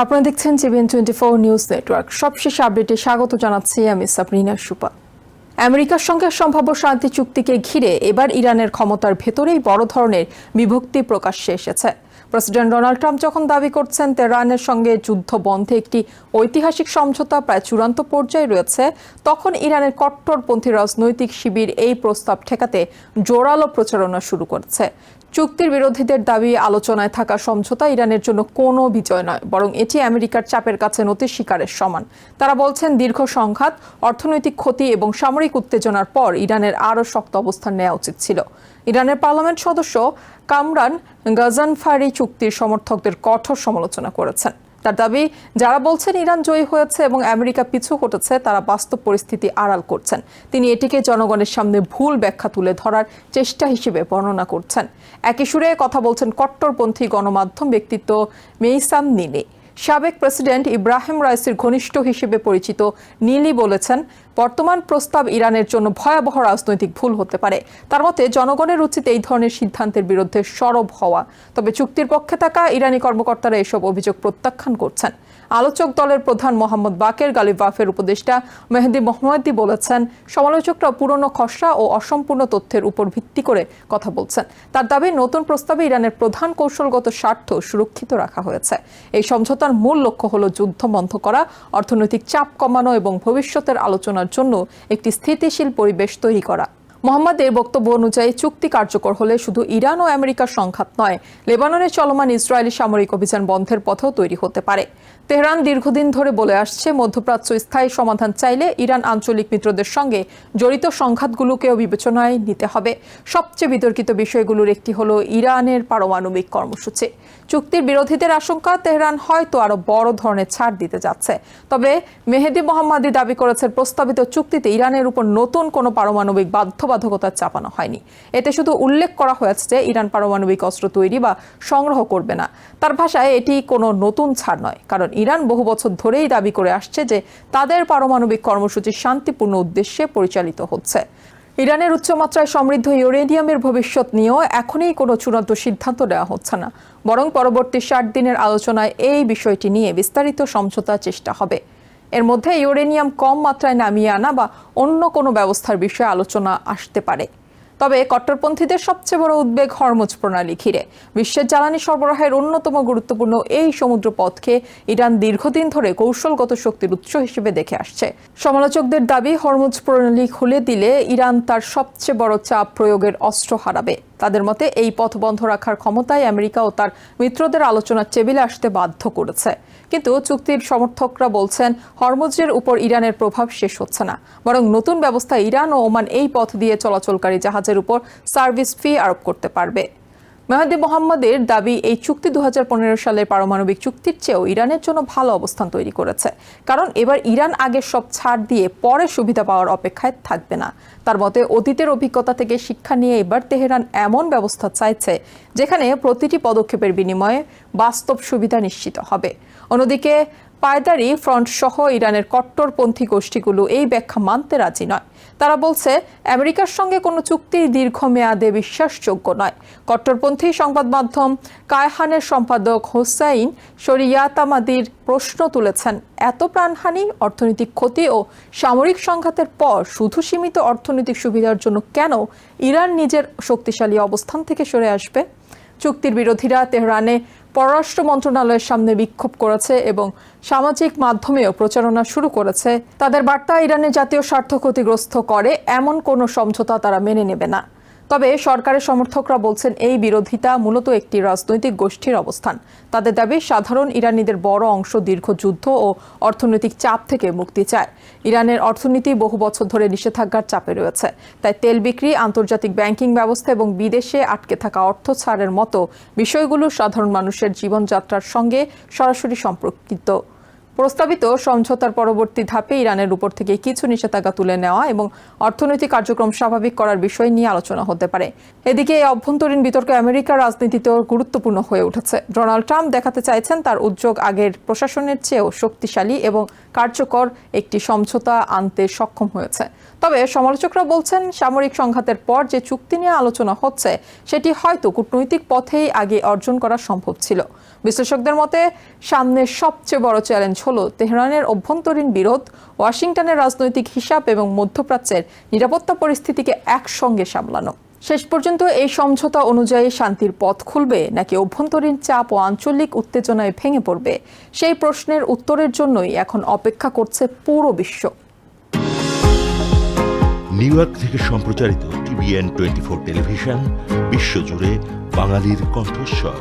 আপনারা দেখছেন জিবিএন 24 news network. সবশেষ আপডেটে স্বাগত জানাচ্ছি আমি সাবরিনা সুপা। আমেরিকার সঙ্গে সম্ভাব্য শান্তি চুক্তিকে ঘিরে এবার ইরানের ক্ষমতার ভেতরেই বড় ধরনের বিভক্তি প্রকাশ্যে এসেছে। প্রেসিডেন্ট ডোনাল্ড ট্রাম্প যখন দাবি করছেন তেহরানের সঙ্গে যুদ্ধ বন্ধে একটি ঐতিহাসিক সমঝোতা প্রায় চূড়ান্ত পর্যায়ে রয়েছে, তখন ইরানের কট্টরপন্থী রাজনৈতিক শিবির এই প্রস্তাব ঠেকাতে জোরালো প্রচারণা শুরু করেছে। চুক্তির বিরোধীদের দাবি, আলোচনায় থাকা সমঝোতা ইরানের জন্য কোনো বিজয় নয়, বরং এটি আমেরিকার চাপের কাছে নতি স্বীকারের সমান। তারা বলছেন, দীর্ঘ সংঘাত, অর্থনৈতিক ক্ষতি এবং সামরিক উত্তেজনার পর ইরানের আরও শক্ত অবস্থান নেওয়া উচিত ছিল। ইরানের পার্লামেন্ট সদস্য কামরান গাজানফারি চুক্তির সমর্থকদের কঠোর সমালোচনা করেছেন। তার দাবি, যারা বলছেন ইরান জয়ী হয়েছে এবং আমেরিকা পিছু হটেছে, তারা বাস্তব পরিস্থিতি আড়াল করছেন। তিনি এটিকে জনগণের সামনে ভুল ব্যাখ্যা তুলে ধরার চেষ্টা হিসেবে বর্ণনা করছেন। একই সুরে কথা বলছেন কট্টরপন্থী গণমাধ্যম ব্যক্তিত্ব মেইসাম নীলি। সাবেক প্রেসিডেন্ট ইব্রাহিম রাইসির ঘনিষ্ঠ হিসেবে পরিচিত নীলি বলেছেন, বর্তমান প্রস্তাব ইরানের জন্য ভয়াবহ রাজনৈতিক ভুল হতে পারে। তার মতে, জনগণের উচিত এই ধরনের সিদ্ধান্তের বিরুদ্ধে সরব হওয়া। তবে চুক্তির পক্ষে থাকা ইরানি কর্মকর্তারা এসব অভিযোগ প্রত্যাখ্যান করছেন। আলোচক দলের প্রধান মোহাম্মদ বাকের গালিবাফের উপদেষ্টা মেহেদি মোহাম্মদি বলেছেন, সমালোচকরা পুরনো খসড়া ও অসম্পূর্ণ তথ্যের উপর ভিত্তি করে কথা বলছেন। তার দাবি, নতুন প্রস্তাবে ইরানের প্রধান কৌশলগত স্বার্থ সুরক্ষিত রাখা হয়েছে। এই সমঝোতার মূল লক্ষ্য হল যুদ্ধ বন্ধ করা, অর্থনৈতিক চাপ কমানো এবং ভবিষ্যতের আলোচনার জন্য একটি স্থিতিশীল পরিবেশ তৈরি করা। মোহাম্মদের বক্তব্য অনুযায়ী চুক্তি কার্যকর হলে শুধু ইরান ও আমেরিকার সংঘাত নয়, লেবাননে চলমান ইসরায়েলি সামরিক অভিযান বন্ধের পথেও তৈরি হতে পারে। তেহরান দীর্ঘদিন ধরে বলে আসছে, মধ্যপ্রাচ্য স্থায়ী সমাধান চাইলে ইরান আঞ্চলিক মিত্রদের সঙ্গে জড়িত সংঘাতগুলোকেও বিবেচনায় নিতে হবে। সবচেয়ে বিতর্কিত বিষয়গুলোর একটি হলো ইরানের পারমাণবিক কর্মসূচি। চুক্তির বিরোধীদের আশঙ্কা, তেহরান হয়তো আরো বড় ধরনের ছাড় দিতে যাচ্ছে। তবে মেহেদি মোহাম্মদি দাবি করেছেন, প্রস্তাবিত চুক্তিতে ইরানের উপর নতুন কোনো পারমাণবিক বাধ্যবাধকতা চাপানো হয়নি। এতে শুধু উল্লেখ করা হয়েছে যে ইরান পারমাণবিক অস্ত্র তৈরি বা সংগ্রহ করবে না। তার ভাষায়, এটি কোনো নতুন ছাড় নয়, কারণ ইরান বহু বছর ধরেই দাবি করে আসছে যে তাদের পারমাণবিক কর্মসূচি শান্তিপূর্ণ উদ্দেশ্যে পরিচালিত হচ্ছে। ইরানের উচ্চমাত্রায় সমৃদ্ধ ইউরেনিয়ামের ভবিষ্যৎ নিয়েও এখনই কোনো চূড়ান্ত সিদ্ধান্ত নেওয়া হচ্ছে না, বরং পরবর্তী 60 দিনের আলোচনায় এই বিষয়টি নিয়ে বিস্তারিত সমঝোতার চেষ্টা হবে। এর মধ্যে ইউরেনিয়াম কম মাত্রায় নামিয়ে আনা বা অন্য কোনো ব্যবস্থার বিষয়ে আলোচনা আসতে পারে। তবে কট্টরপন্থীদের সবচেয়ে বড় উদ্বেগ হরমুজ প্রণালী ঘিরে। বিশ্বের জ্বালানি সরবরাহের অন্যতম গুরুত্বপূর্ণ এই সমুদ্র পথকে ইরান দীর্ঘদিন ধরে কৌশলগত শক্তির উৎস হিসেবে দেখে আসছে। সমালোচকদের দাবি, হরমুজ প্রণালী খুলে দিলে ইরান তার সবচেয়ে বড় চাপ প্রয়োগের অস্ত্র হারাবে। তাদের মতে, এই পথ বন্ধ রাখার ক্ষমতায় আমেরিকা ও তার মিত্রদের আলোচনার টেবিলে আসতে বাধ্য করেছে। কিন্তু চুক্তির সমর্থকরা বলছেন, হরমুজের উপর ইরানের প্রভাব শেষ হচ্ছে না, বরং নতুন ব্যবস্থা ইরান ও ওমান এই পথ দিয়ে চলাচলকারী জাহাজের উপর সার্ভিস ফি আরোপ করতে পারবে। মেহেদি মোহাম্মদের দাবি, এই চুক্তি 2015 সালের পারমাণবিক চুক্তির চেয়েও ইরানের জন্য ভালো অবস্থান তৈরি করেছে, কারণ এবার ইরান আগের সব ছাড় দিয়ে পরে সুবিধা পাওয়ার অপেক্ষায় থাকবে না। তার মতে, অতীতের অভিজ্ঞতা থেকে শিক্ষা নিয়ে এবার তেহরান এমন ব্যবস্থা চাইছে যেখানে প্রতিটি পদক্ষেপের বিনিময়ে বাস্তব সুবিধা নিশ্চিত হবে। অন্যদিকে পায়দারি ফ্রন্ট সহ ইরানের কট্টরপন্থী গোষ্ঠীগুলো এই ব্যাখ্যা মানতে রাজি নয়। তারা বলছে, আমেরিকার সঙ্গে কোনো চুক্তি দীর্ঘমেয়াদে বিশ্বাসযোগ্য নয়। কট্টরপন্থী সংবাদ মাধ্যম কায়হানের সম্পাদক হোসাইন শরিয়াতামাদির প্রশ্ন তুলেছেন, এত প্রাণহানি, অর্থনৈতিক ক্ষতি ও সামরিক সংঘাতের পর শুধু সীমিত অর্থনৈতিক সুবিধার জন্য কেন ইরান নিজের শক্তিশালী অবস্থান থেকে সরে আসবে? চুক্তির বিরোধীরা তেহরানে পররাষ্ট্র মন্ত্রণালয়ের সামনে বিক্ষোভ করেছে এবং সামাজিক মাধ্যমেও প্রচারণা শুরু করেছে। তাদের বার্তা, ইরানের জাতীয় স্বার্থ ক্ষতিগ্রস্ত করে এমন কোনো সমঝোতা তারা মেনে নেবে না। তবে সরকারের সমর্থকরা বলছেন, এই বিরোধিতা মূলত একটি রাজনৈতিক গোষ্ঠীর অবস্থান। তাদের দাবি, সাধারণ ইরানিদের বড় অংশ দীর্ঘ যুদ্ধ ও অর্থনৈতিক চাপ থেকে মুক্তি চায়। ইরানের অর্থনীতি বহু বছর ধরে নিষেধাজ্ঞার চাপে রয়েছে, তাই তেল বিক্রি, আন্তর্জাতিক ব্যাংকিং ব্যবস্থা এবং বিদেশে আটকে থাকা অর্থ ছাড়ের মতো বিষয়গুলো সাধারণ মানুষের জীবনযাত্রার সঙ্গে সরাসরি সম্পর্কিত। প্রস্তাবিত সমঝোতার পরবর্তী ধাপে ইরানের উপর থেকে কিছু নিষেধাজ্ঞা তুলে নেওয়া এবং অর্থনৈতিক কার্যক্রম স্বাভাবিক করার বিষয় নিয়ে আলোচনা হতে পারে। এদিকে এই অভ্যন্তরীণ বিতর্ক আমেরিকার রাজনীতিতেও গুরুত্বপূর্ণ হয়ে উঠেছে। ডোনাল্ড ট্রাম্প দেখাতে চাইছেন তার উদ্যোগ আগের প্রশাসনের চেয়েও শক্তিশালী এবং কার্যকর একটি সমঝোতা আনতে সক্ষম হয়েছে। তবে সমালোচকরা বলছেন, সামরিক সংঘাতের পর যে চুক্তি নিয়ে আলোচনা হচ্ছে সেটি হয়তো কূটনৈতিক পথেই আগে অর্জন করা সম্ভব ছিল। বিশ্লেষকদের মতে সামনের সবচেয়ে বড় চ্যালেঞ্জ হলো তেহরানের অভ্যন্তরীণ বিরোধ, ওয়াশিংটনের রাজনৈতিক হিসাব এবং মধ্যপ্রাচ্যের নিরাপত্তা পরিস্থিতিকে একসঙ্গে সামলানো। শেষ পর্যন্ত এই সমঝোতা অনুযায়ী শান্তির পথ খুলবে নাকি অভ্যন্তরীণ চাপ ও আঞ্চলিক উত্তেজনায় ভেঙে পড়বে, সেই প্রশ্নের উত্তরের জন্যই এখন অপেক্ষা করছে পুরো বিশ্ব। নিউ ইয়র্ক থেকে সম্প্রচারিত TVN 24 টেলিভিশন বিশ্বজুড়ে বাঙালির কণ্ঠস্বর।